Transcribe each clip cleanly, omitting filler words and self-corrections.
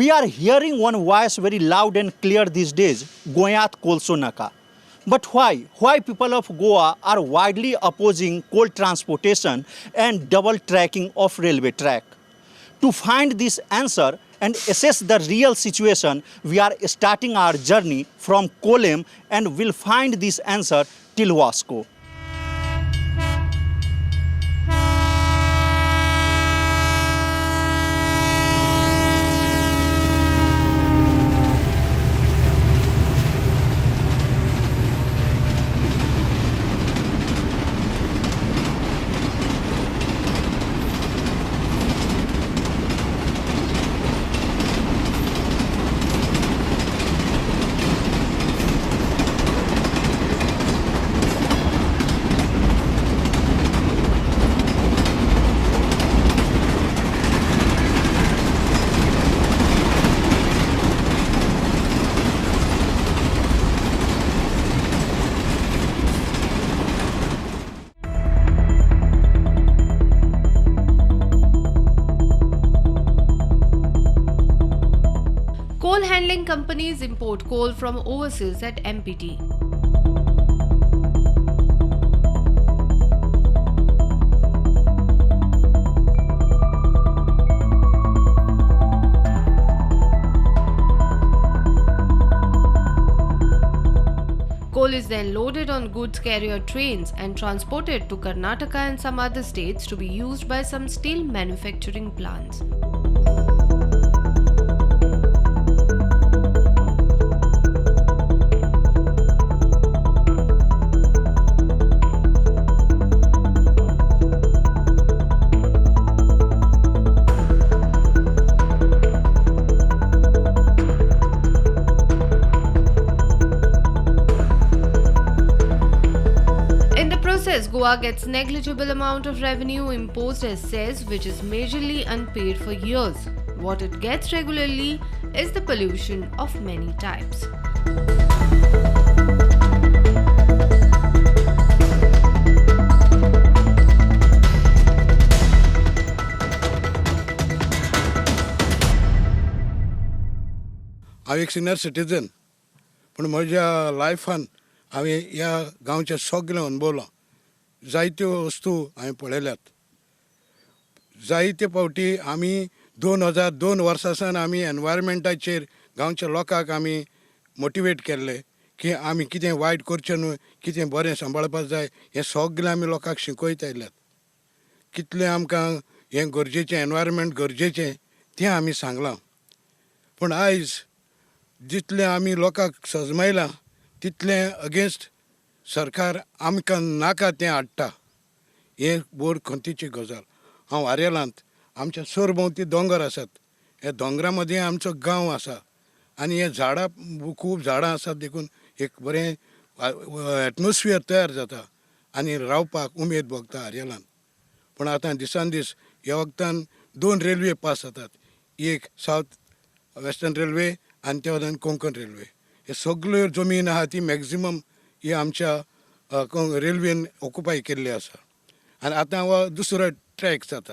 We are hearing one voice very loud and clear these days, Goyat Kolso Naka. But why? Why people of Goa are widely opposing coal transportation and double tracking of railway track? To find this answer and assess the real situation, we are starting our journey from Collem and will find this answer till Vasco. Coal handling companies import coal from overseas at MPT. Coal is then loaded on goods carrier trains and transported to Karnataka and some other states to be used by some steel manufacturing plants. Goa gets negligible amount of revenue imposed as cess, which is majorly unpaid for years. What it gets regularly is the pollution of many types. हांव एक senior citizen पण म्हज्या लायफान हांवें ह्या गांवचे सगळें अनुभवलां. जायत्यो वस्तू हांवें पळयल्यात. जायते फावटी आमी 2002 वर्सा सावन आमी एनवायरमेंटाचेर गांवच्या लोकांक आमी मोटिवेट केल्ले की आमी कितें वायट करचें न्हय, कितें बरें सांबाळपाक जाय, हें सगळें आमी लोकांक शिकयत आयल्यात. कितलें आमकां हें गरजेचें, एनवायरमेंट गरजेचें तें आमी सांगलां. पूण आयज जितलें आमी लोकांक समजयलां तितलें अगेन्स्ट सरकार आमकां नाका तें हाडटा. हें बोर खंतीची गजाल. हांव आरेलांत आमच्या सरभोंवती दोंगर आसात. हे दोंगरा मदीं आमचो गांव आसा आनी हे झाडां खूब झाडां आसात देखून एक बरें एटमॉस्फियर तयार जाता आनी रावपाक उमेद भोगता आरेलांत. पूण आतां दिसान दीस ह्या वक्तान 2 रेल्वे पास जातात. एक सावथ वेस्टर्न रेल्वे आनी त्या वयल्यान कोंकण रेल्वे. हे सगळ्यो जमीन आहा ती मॅक्झिमम ही आमच्या रेल्वेन ऑक्युपाय केल्ली आसा. आनी आतां हो दुसरो ट्रॅक जाता.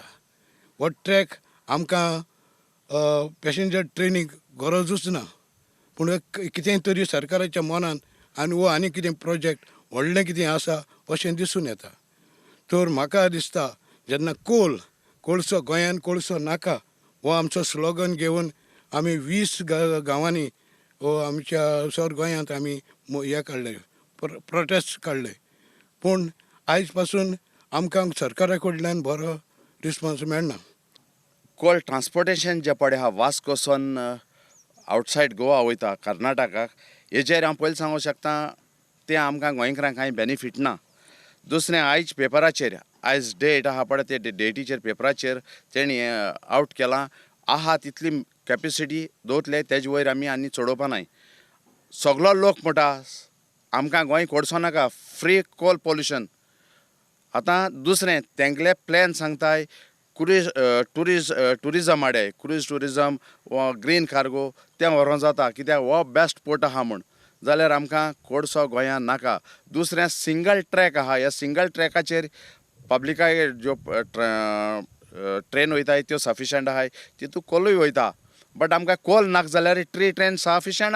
हो ट्रॅक आमकां पॅसेंजर ट्रेनीक गरजूच ना. पूण कितें तरी सरकाराच्या मनान आनी हो आनी कितें प्रोजेक्ट व्हडलें कितें आसा अशें दिसून येता. तर म्हाका दिसता जेन्ना कोळसो गोंयान कोळसो नाका हो आमचो स्लोगन घेवन आमी 20 गांवांनी हो आमच्या सर गोंयांत आमी हें काडलें, प्रोटेस्ट काडले. पूण आयज पासून आमकां सरकारा कडल्यान बरो रिस्पॉन्स मेळना. कोल ट्रान्सपोर्टेशन जे पडे आहा वास्को सावन आवटसायड गोवा वयता कर्नाटकाक, हेजेर हांव पयलीं सांगूंक शकता तें आमकां गोंयकारांक कांय बेनिफीट ना. दुसरें आयज पेपराचेर आयज डेट आहा पळय ते डेटीचेर पेपराचेर तेणी आवट केलां आहा तितली कॅपेसिटी दवरतले तेजे वयर आमी आनी चडोवपा नाय. सगळो लोक म्हणटा आमकां गोंय कोडसो नाका, फ्री कोल पोल्युशन. आतां दुसरें तेंगले प्लॅन सांगताय टुरिजम हाडे, क्रूज टुरिजम वा ग्रीन कार्गो तें व्हरों जाता कित्याक हो बेस्ट पोर्ट आहा म्हूण. जाल्यार आमकां कोडसो गोंयान नाका. दुसरें सिंगल ट्रॅक आहा, ह्या सिंगल ट्रॅकाचेर पब्लिकाक ज्यो ट्रेन वयताय त्यो सफिशंट आहाय, तितू कोलूय वयता. बट आमकां कोल नाका जाल्यार ट्रेन सफिशियंट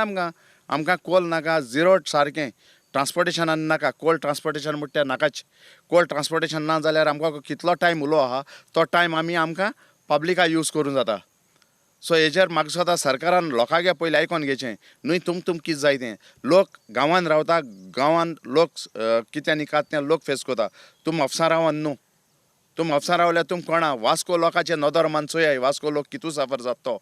आमकां कोल नाका झिरो सारकें ट्रान्सपोर्टेशनान नाका कोल ट्रान्सपोर्टेशन म्हणटा तें नाकाच कोल ट्रान्सपोर्टेशन ना जाल्यार आमकां कितलो टायम उलो आहा तो टायम आमकां पब्लिका यूज करूं जाता सो हेजेर म्हाका स्वता सरकारान लोकांगे पयलीं आयकोन घेवचें न्हय तुमकां कितें जाय तें लोक गांवांत रावता गांवांत लोक कितें न्ही कात तें लोक फेस कोता तुम अफसा रावान न्हू तुम अफसा रावल्यार तुम कोणा वास्को लोकांचे नदर मान चोयाय वास्को लोक कितू सफर जाता तो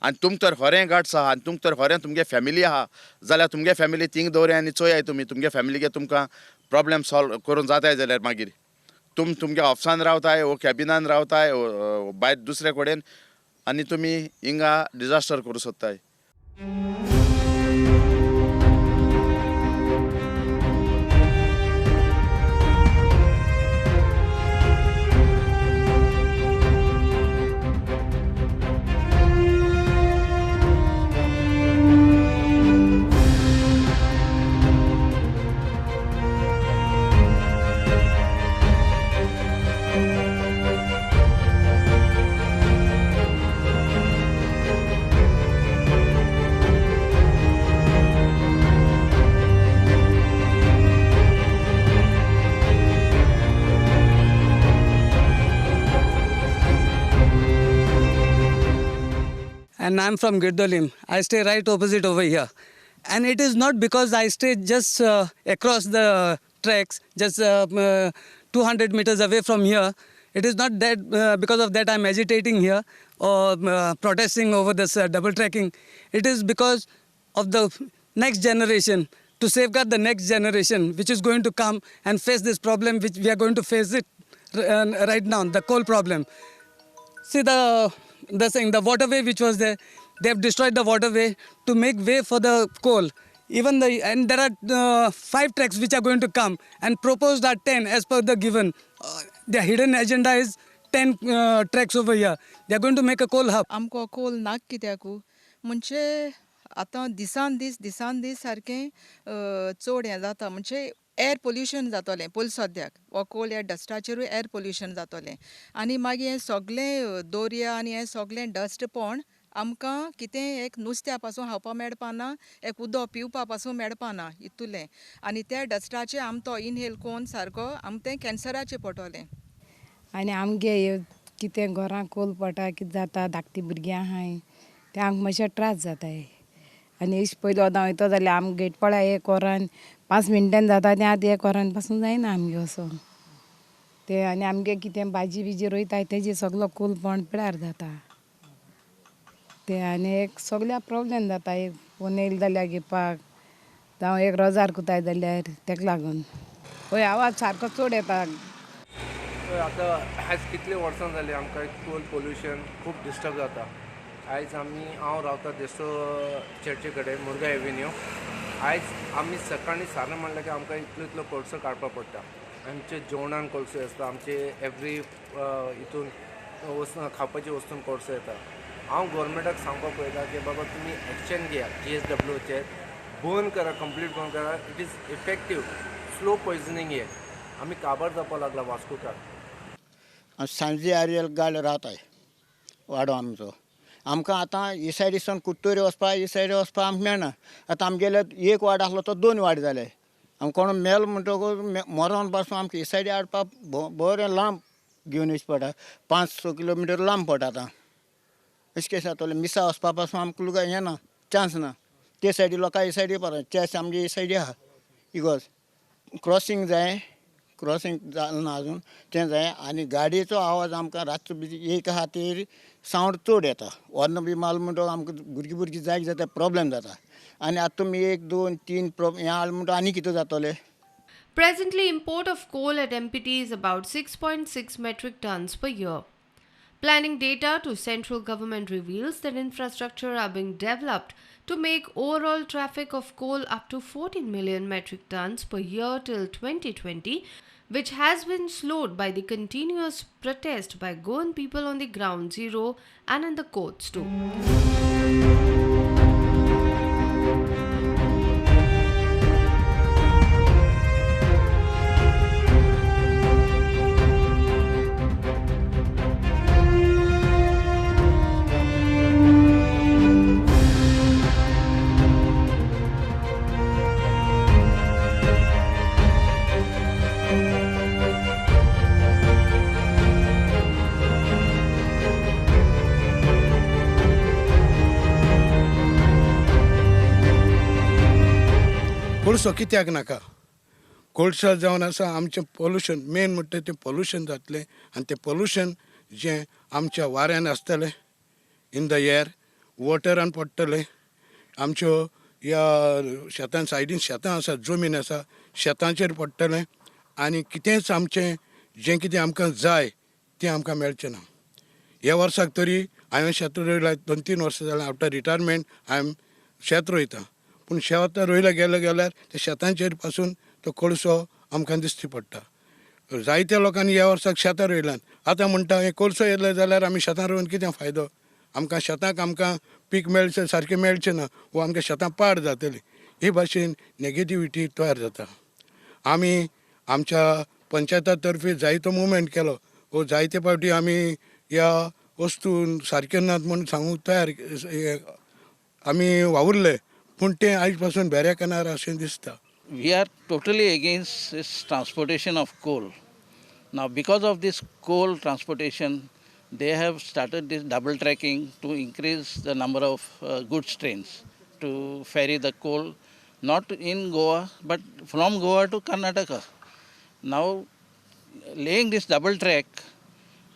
आनी तुमकां तर खरें गाट्स आहा आनी तुमकां तर खरें तुमगे फॅमिली आहा जाल्यार तुमगे फॅमिली थिंग दवरया आनी चोयाय तुमगे फॅमिलीगे तुमकां प्रॉब्लेम सॉल्व करून जाताय जाल्यार मागीर तुमगे ऑफिसान रावताय वो कॅबिनान रावताय भायर दुसरे कडेन आनी तुमी हिंगा डिजास्टर करूं सोदताय And I'm from Girdolim. I stay right opposite over here. And it is not because I stay just across the tracks, just 200 meters away from here. It is not that because of that I'm agitating here or protesting over this double tracking. It is because of the next generation, to safeguard the next generation which is going to come and face this problem which we are going to face it right now, the coal problem. See the waterway which was there, they have destroyed the waterway to make way for the coal. And there are 5 tracks which are going to come and proposed are 10 as per the given. The hidden agenda is 10 tracks over here. They are going to make a coal hub. आमको कोल नाक कित्याकू म्हणजे आतां दिसान दीस सारकें चड हें जाता म्हणजे एअर पोल्युशन जातलें पयलीं सद्याक हो कोल ह्या डस्टाचेरूय एअर पोल्युशन जातलें आनी मागीर हें सगलें दर्या आनी हें सगलें डस्ट पण आमकां कितें एक नुस्त्या पासून खावपा मेळपा ना एक उदक पिवपा पासून मेळपा ना इतुलें आनी त्या डस्टाचें आम तो इनहेल कोन्न सारको आम तें कॅन्सराचें पडटलें आनी आमगे कितें घरां कोल पडटा कितें जाता धाकटी भुरगीं आहाय ते आमकां मातशें त्रास जाताय आनी इश्ट पयलीं वोदां वयता जाल्यार आमगे गेट पळय एक वरान 5 मिनटान जाता तें आतां एक वरान पासून जायना आमगे असो ते आनी आमगे कितें भाजी बिजी रोयताय तेजी सगलो कोल पण पिड्यार जाता ते आनी एक सगल्या प्रॉब्लेम जाता एक फोन येयलो जाल्यार घेवपाक जावं एक रोजार कोताय जाल्यार तेका लागून पळय आवाज सारको चड येता आतां आयज कितले वर्सां जालीं आमकां कोल पोल्युशन खूब डिस्टर्ब जाता आयज हांव रावता देसो चर्ची कडेन मुरगा एवेन्यू आयज आमी सकाळीं सारें म्हणलें की आमकां इतलो कोळसो काडपा पडटा आमचे जेवणान कोळसो आसता आमचे एवरी हितून खावपाची वस्तून कोळसो येता हांव गोवोरमेंटाक सांगपाक पळयता की बाबा तुमी एक्शन घेया GSWचेर बंद करा कंप्लीट बंद करा it is effective slow poisoning हे आमी काबार जावपा लागला वास्कोकार सांजे आर्यल गाड रावताय वाडो आमचो आमकां आतां ही सायडीसान कुट्टोरी वचपा ही सायडी वचपा आमकां मेळना आतां आमगेले एक वाड आसलो तो 2 वाड जाले आमकां कोण मेल म्हणटकूच मरोन पासून आमकां ही सायडी हाडपा बरें लांब घेवन वचचें पडटा 5-6 किलोमिटर लांब पडटा आतां अशें कशें जातलें मिसा वचपा पासून आमकां लुगा हें ना चान्स ना ते सायडी लोकां ही सायडी पडटा चॅस आमगे ही सायडी आहा इगोज क्रॉसींग जाय क्रॉसींग जालें ना आजून तें जाय आनी गाडयेचो आवाज आमकां रातचो एक खातीर सावंड चड येता वर्ण बी माल म्हणटकच आमकां भुरगीं जाय जाता प्रॉब्लेम जाता आनी आतां तुमी 1, 2, 3 हें हाल म्हणटा आनी कितें जातलें Presently, import of coal at MPT is about 6.6 metric tons per year. Planning data to central government reveals that infrastructure are being developed to make overall traffic of coal up to 14 million metric tons per year till 2020, which has been slowed by the continuous protest by Goan people on the ground zero and in the courts too. कोळसो कित्याक नाका कोळसो जावन आसा आमचें pollution main म्हणटा तें pollution जातलें आनी तें पोल्युशन जें आमच्या वाऱ्यान आसतलें इन द एअर वॉटरान पडटलें आमच्यो ह्या शेतां सायडीन शेतां आसा जमीन आसा शेतांचेर पडटलें आनी कितेंच आमचें जें कितें आमकां जाय तें आमकां मेळचें ना. ह्या वर्साक तरी हांवें शेत रोयलां 2-3 वर्सां जाल्यां आफ्टर रिटायरमेंट हांवें शेत रोयता पूण शेत रोयलें गेल्यार त्या शेतांचेर पासून तो कोळसो आमकां दिश्टी पडटा. जायत्या लोकांनी ह्या वर्साक शेतां रोयल्यात आतां म्हणटा हें कोळसो येयले जाल्यार आमी शेतां रोवन कितें फायदो आमकां शेतांक आमकां पीक मेळचें सारकें मेळचें ना वो आमकां शेतां पाड जातलीं हे भाशेन नेगेटिविटी तयार जाता. आमी आमच्या पंचायता तर्फे जायतो मुवमेंट केलो वो जायते फावटी आमी ह्या वस्तू सारक्यो नात म्हणून सांगूंक तयार आमी वावुरले पूण तें आयज पासून बेऱ्या येणार अशें दिसता. We are totally against this transportation of coal. Now because of this coal transportation, they have started this double tracking to increase the number of goods trains to ferry the coal not in Goa but from Goa to Karnataka. Now laying this double track,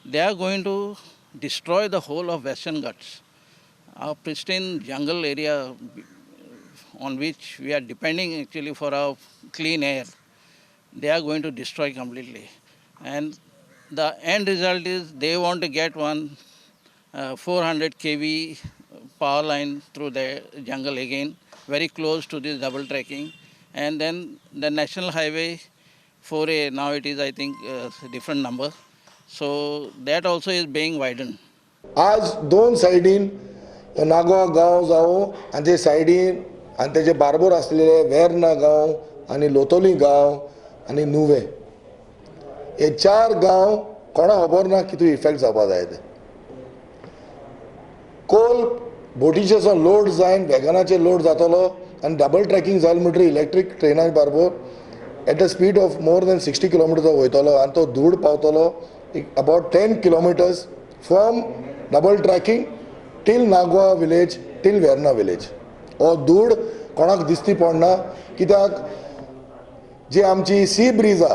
they are going to destroy the whole of Western Ghats, our pristine jungle area on which we are depending actually for our clean air. They are going to destroy completely. And the end result is they want to get one 400 kV power line through the jungle again, very close to this double tracking. And then the National Highway 4A, now it is I think a different number. So that also is being widened. आज दोन सायडीन नागवा गांव जावं आनी ते सायडीन आनी तेजे बारबोर आसलेले वेर्ना गांव आनी लोतोली गांव आनी नुवे हे 4 गांव कोणा खबर ना कितू इफेक्ट जावपा जाय ते. कोल बोटीचेर लोड जायन वॅगनाचेर लोड जातलो आनी डबल ट्रॅकिंग जालें म्हणटरी इलेक्ट्रीक ट्रेना बारबर at the speed of more than 60 kilometre वयतलो आनी तो धूड पावतलो about 10 kilometres from double tracking till Nagoa village till Verna village. हो धूड कोणाक दिसती पडना कित्याक जी आमची सी ब्रीज आहा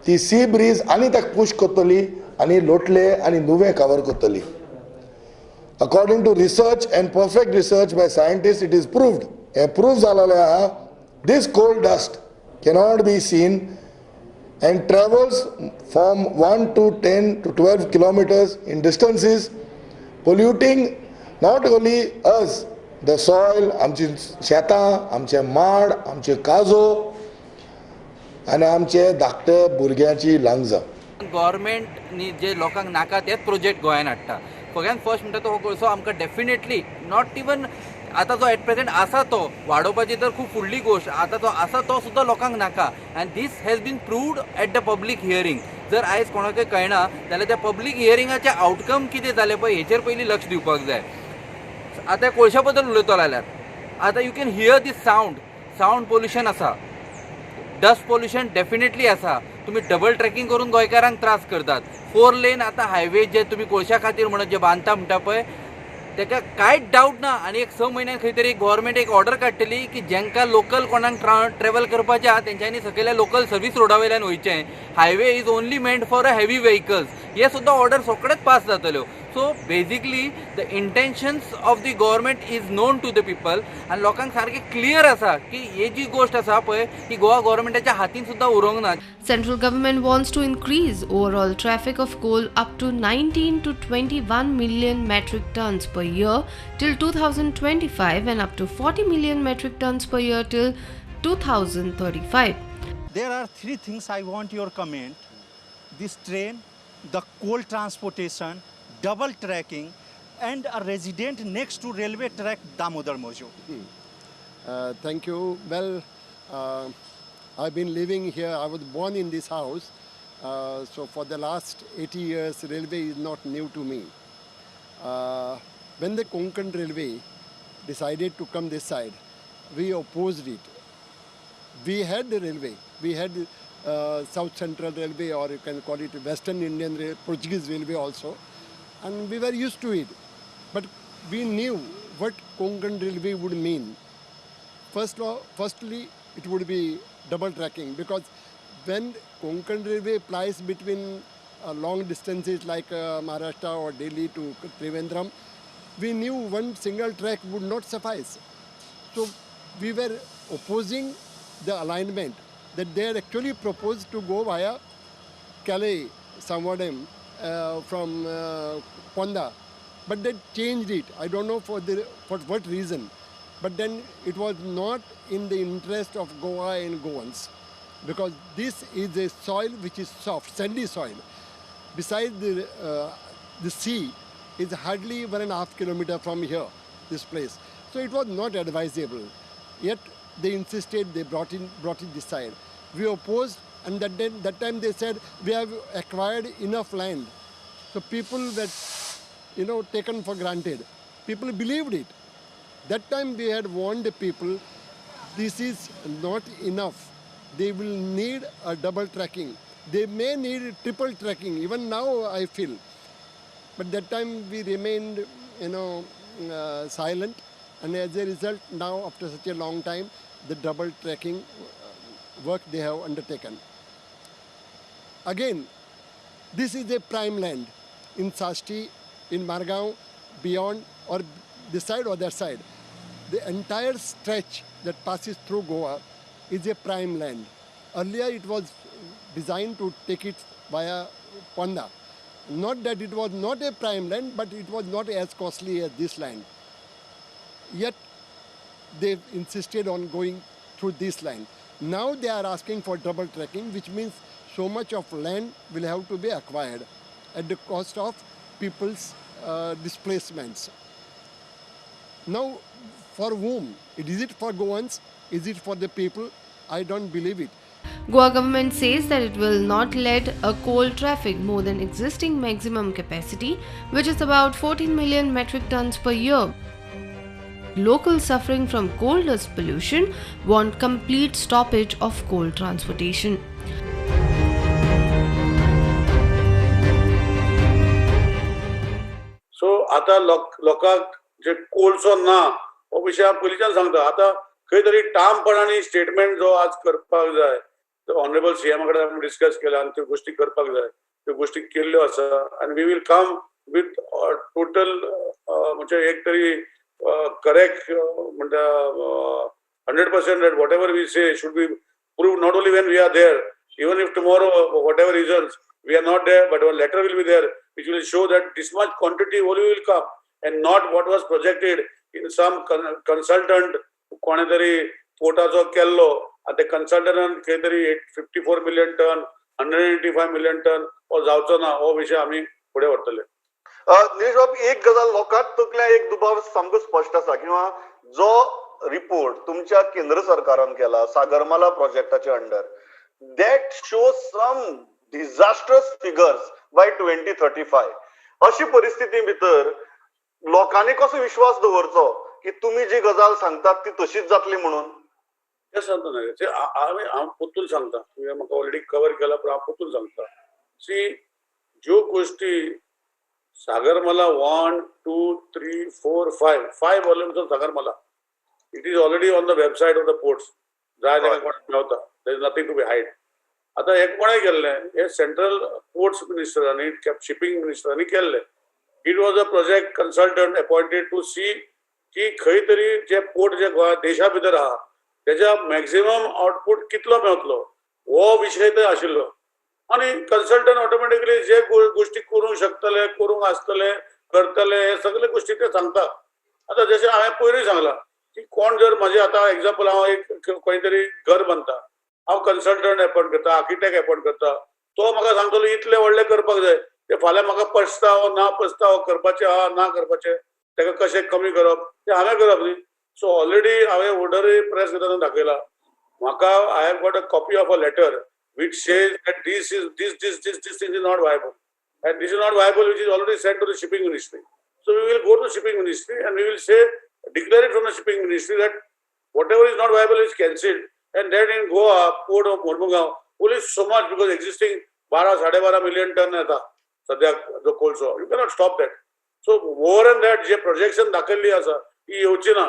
ती सी ब्रीज आनी ताका पुश करतली आनी लोटले आनी नुवें कवर करतली. According to research and perfect research by scientist it is proved हे प्रूव जालेलें आहा this coal dust cannot be seen and travels from 1 to 10 to 12 kilometers in distances, polluting not only us, the soil, आमची शेतां, आमचे माड, आमचे काजो आनी आमचे धाकटे भुरग्यांची लांगजां. गव्हर्मेंटनी जे लोकांक नाका तेच प्रोजेक्ट गोंयान हाडटा. सगळ्यान फर्स्ट म्हणटा तो कोळसो आमकां डेफिनेटली नॉट इवन आतां जो एट प्रेझेंट आसा तो वाडोवपाची तर खूब फुडली गोश्ट आतां तो आसा तो सुद्दां लोकांक नाका and this has been proved at the public hearing. जर आयज कोणाकय कळना जाल्यार त्या पब्लीक हियरिंगाचे आउटकम कितें जालें पळय हेचेर पयलीं लक्ष दिवपाक जाय. आतां कोळशा बद्दल उलयतलो जाल्यार आतां you can hear this sound pollution आसा, डस्ट पोल्युशन डेफिनेटली आसा. तुमी डबल ट्रॅकिंग करून गोंयकारांक त्रास करतात. 4 लेन आतां हायवे जे तुमी कोळशा खातीर म्हणून जे बांदता म्हणटा पळय ताका कांयच डावट ना. आनी एक 6 म्हयन्यान खंय तरी गव्हर्मेंट एक ऑर्डर काडटली की जेंकां लोकल कोणाक ट्रॅवल करपाचें आहा तेंच्यांनी सकयल्या लोकल सर्वीस रोडा वयल्यान वयचें. Highway is only meant for a heavy vehicles. हे सुद्दां ऑर्डर सगळेच पास जातल्यो. So basically the intentions of the government is known to the people आनी लोकांक सारकें क्लियर आसा की ही जी गोश्ट आसा पळय ती गोवा गव्हर्मेंटाच्या हातीन सुद्दां उरोंक ना. Central government wants to increase overall traffic of coal up to 19 to 21 million metric tons per year till 2025 and up to 40 million metric tons per year till 2035. There are 3 things I want your comment. This train, the coal transportation, double tracking and a resident next to railway track Damodar Mojo. Thank you. Well, I've been living here. I was born in this house. So for the last 80 years, railway is not new to me. When the Konkan railway decided to come this side, we opposed it. We had the railway. We had South Central Railway, or you can call it Western Indian Portuguese Railway also. And we were used to it. But we knew what Konkan railway would mean. Firstly, it would be double tracking, because when Konkan Railway plies between long distances like Maharashtra or Delhi to Trivandrum, we knew one single track would not suffice. So we were opposing the alignment that they had actually proposed to go via Calais, Samwadem, from Ponda, but they changed it. I don't know for what reason, but then it was not in the interest of Goa and Goans, because this is a soil which is soft, sandy soil. Besides, the sea is hardly 1.5 kilometers from here, this place. So it was not advisable. Yet they insisted, they brought it this side. We opposed, and that time they said we have acquired enough land. So people were, taken for granted. People believed it. That time we had warned the people, this is not enough. They will need a double tracking. They may need triple tracking. Even now I feel. But that time we remained, silent. And as a result, now after such a long time, the double tracking work they have undertaken. Again, this is a prime land in Sasti, in Margaon, beyond, or this side or that side. The entire stretch that passes through Goa is a prime land. Earlier it was designed to take it via Ponda. Not that it was not a prime land, but it was not as costly as this land. Yet they insisted on going through this land. Now they are asking for double tracking, which means so much of land will have to be acquired at the cost of people's displacements. Now, for whom? Is it for Goans? Is it for the people? I don't believe it. Goa government says that it will not let a coal traffic more than existing maximum capacity, which is about 14 million metric tons per year. Locals suffering from coal dust pollution want complete stoppage of coal transportation. सो आता लोकांक जे कोलसो ना हो विशय हांव पयलींच्यान सांगता. आतां खंय तरी ठामपणांनी स्टेटमेंट जो आज करपाक जाय तो ऑनरेबल सीएमा कडेन आमी डिस्कस केला आनी त्यो गोश्टी करपाक जाय. त्यो गोश्टी केल्ल्यो आसा आनी we will come with total म्हणजे एक तरी करेक्ट म्हणटा 100% that whatever we say should be proved not only when we are there, even if tomorrow for whatever reasons we are not there, but one letter will be there which will show that this much quantity only will come and not what was projected in some consultant कोणे तरी पोटाचो केल्लो आनी ते कन्सल्टंटान खंय तरी 54 million ton 185 million ton हो जावचो ना हो विशय आमी फुडें व्हरतले. निलेश बाब, एक गजाल लोकांत तकल्यान एक दुबाव सामको स्पश्ट आसा, किंवा जो रिपोर्ट तुमच्या केंद्र सरकारान केला सागरमाला प्रोजेक्टाच्या under, that shows some disastrous figures by 2035. अशी परिस्थिती भितर लोकांनी कसो विश्वास दवरचो की तुम्ही जी गजाल सांगतात ती तशीच जातली म्हणून? ते सांगता न्ही, हांव पोतून सांगता. तुवें म्हाका ऑलरेडी कवर केला पण हांव पोतून सांगता. सी, ज्यो गोश्टी Sagarmala 1, 2, 3, 4, 5 volumes of Sagarmala, it is already on the website of the ports. जाय तेका कोणाक मेळटा. There is nothing to be hide. आता हे कोणें केल्लें? हे सेंट्रल पोर्ट्स मिनिस्टरांनी शिपिंग मिनिस्टरांनी केल्लें. It was a project consultant appointed to see की खंय तरी जे पोर्ट जे गोंया देशा भितर आहा तेच्या मॅक्झिमम आउटपूट कितलो मेळटलो हो विशय थंय आशिल्लो. आनी कन्सल्टंट ऑटोमॅटिकली जे गोश्टी करूंक शकतले, करूंक आसतले, करतले, हे सगळे गोश्टी ते सांगता. आतां जशें हांवें पयलीं सांगलां की कोण जर म्हाजे आतां एग्जाम्पल हांव एक खंय तरी घर बांदता, हांव कन्सल्टंट अपॉइंट करता, आर्किटेक्ट अपॉइंट करता. तो म्हाका सांगतलो इतले व्हडले करपाक जाय, ते फाल्यां म्हाका पचता ना पचता करपाचें आहा ना करपाचें, तेका कशें कमी करप तें हांवें करप न्ही. सो ऑलरेडी हांवें ऑर्डर प्रेस करतना दाखयला. म्हाका I have got a copy of a letter which says that this thing is not viable, and this is not viable, which is already sent to the shipping ministry. So we will go to the shipping ministry and we will say, declare it from the shipping ministry that whatever is not viable is cancelled, and then in Goa, port of Mormugao, only so much because existing 12-12.5 million ton येता सद्याक जो कोळसो. You cannot stop that. So more than that, J projection दाखयल्ली आसा ही येवची ना,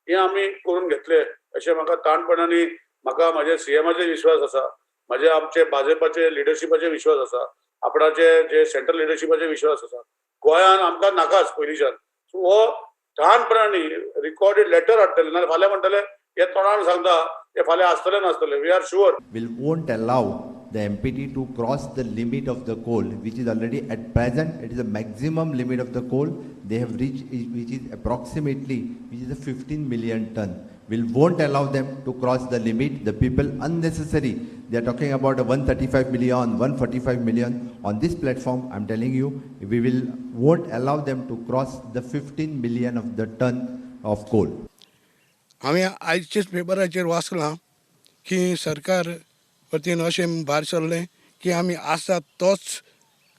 हे आमी करून घेतले अशें म्हाका ताणपणांनी म्हाका म्हाज्या सीएमाचेर विश्वास आसा, म्हाजे आमचे भाजपाचे लिडरशिपाचेर विश्वास आसा, आपणाचे जे सेंट्रल लिडरशिपाचेर विश्वास आसा. गोंयान आमकां नाकाच पयलींच्यान. सो हो ल्हानपणांनी रिकॉर्डेड लेटर हाडटले ना फाल्यां म्हणटले हे तोंडान सांगता हे फाल्यां आसतले नासतले. We are sure. Won't allow the MPT to cross the limit of the coal, which is already at present, it is the maximum limit of the coal they have reached, which is approximately, which is a 15 million ton. Won't allow them to cross the limit. The people unnecessary, they are talking about a 135 million, 145 million. On this platform, I'm telling you, won't allow them to cross the 15 million of the ton of coal. हांवें आयचेच पेपराचेर वाचलां की सरकार वतीन अशें भायर सरलें की आमी आसा तोच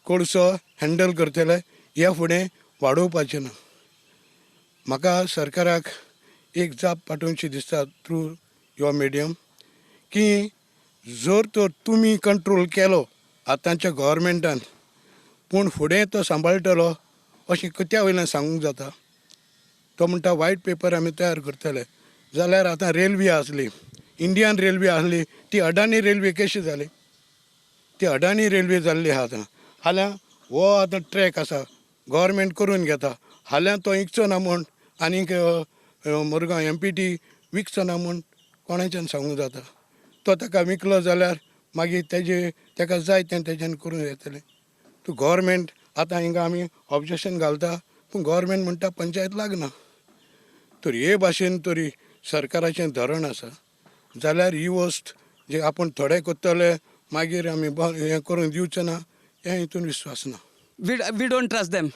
कोळसो हँडल करतले, ह्या फुडें वाडोवपाचें ना. म्हाका सरकाराक एक जाप पाठोवची दिसता थ्रू युअर मिडियम की जर तर तुमी कंट्रोल केलो आतांच्या गव्हर्मेंटान, पूण फुडें तो सांबाळटलो अशें कित्या वयल्यान सांगूंक जाता. तो म्हणटा वायट पेपर आमी तयार करतले. जाल्यार आतां रेल्वे आसली, इंडियन रेल्वे आसली, ती अडानी रेल्वे कशी जाली? ती अडानी रेल्वे जाल्ली आहा आतां. हाल्यां हो आतां ट्रॅक आसा गव्हर्मेंट करून घेता, हाल्यां तो इकचो ना म्हूण आनीक मुरगांव MPT विकचो ना म्हूण कोणाच्यान सांगूंक जाता. तो ताका विकलो जाल्यार मागीर ताका जाय तें तेच्यान करूं येतलें. तूं गव्हर्मेंट आतां हिंगा आमी ऑब्जेक्शन घालता, पूण गव्हर्मेंट म्हणटा पंचायत लागना. तर हे भाशेन तरी सरकाराचें धोरण आसा. जाल्यार ही वस्त जे आपूण थोडे करतले मागीर आमी हें करून दिवचें ना, हे हितून विश्वास ना. We don't trust them.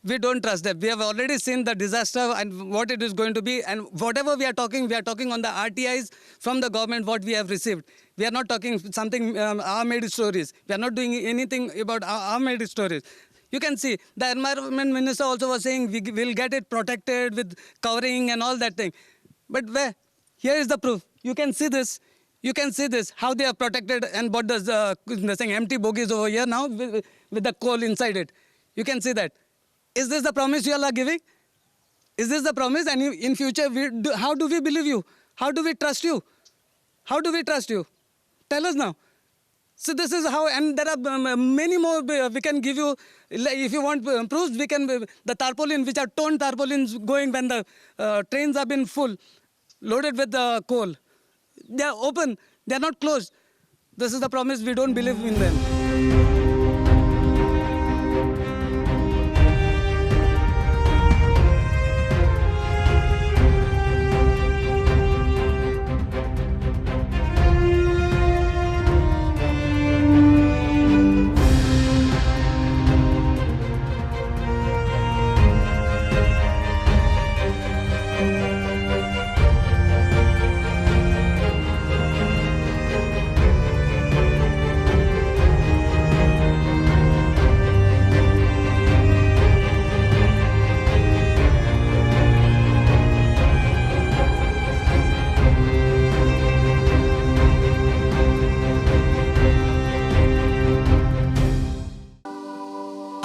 We don't trust them. We have already seen the disaster and what it is going to be. And whatever we are talking on the RTIs from the government, what we have received. We are not talking something our-made stories. We are not doing anything about our-made stories. You can see the environment minister also was saying we will get it protected with covering and all that thing. But where? Here is the proof. You can see this. You can see this, how they are protected and bought the saying empty bogies over here now with the coal inside it. You can see that. Is this the promise you all are giving? Is this the promise? And in future, how do we believe you? How do we trust you? How do we trust you? Tell us now. So this is how, and there are many more we can give you. If you want proofs, we can, the tarpaulin, which are torn tarpaulins going when the trains have been full, loaded with the coal. They are open, they are not closed. This is the promise, we don't believe in them.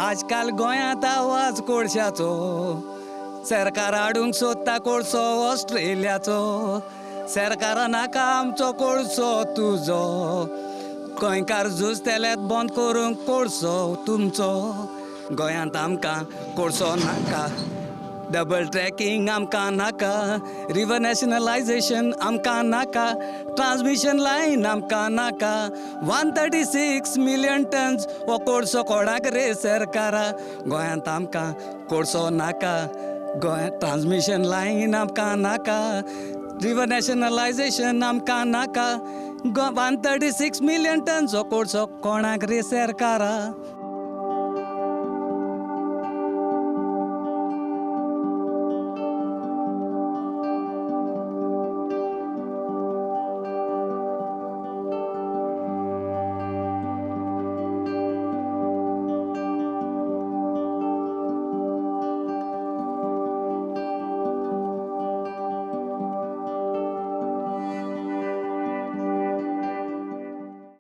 आजकाल गोंयांत आवाज कोळशाचो, सरकार हाडूंक सोदता कोळसो ऑस्ट्रेलियाचो. सरकारा नाका आमचो कोळसो तुजो, गोंयकार झुजतेलेत बंद करूंक कोळसो तुमचो. गोंयांत आमकां कोळसो नाका, डबल ट्रॅकिंग आमकां नाका, रिवर नॅशनलायझेशन आमकां नाका, ट्रान्समिशन लायन आमकां नाका. 136 मिलियन टन्स हो कोळसो कोणाक रे सरकारा. गोंयांत आमकां कोळसो नाका, गोंयांत ट्रान्समिशन लायन आमकां नाका, रिवर नॅशनलायझेशन आमकां नाका. 136 मिलियन टन्स हो कोळसो कोणाक रे सरकारा.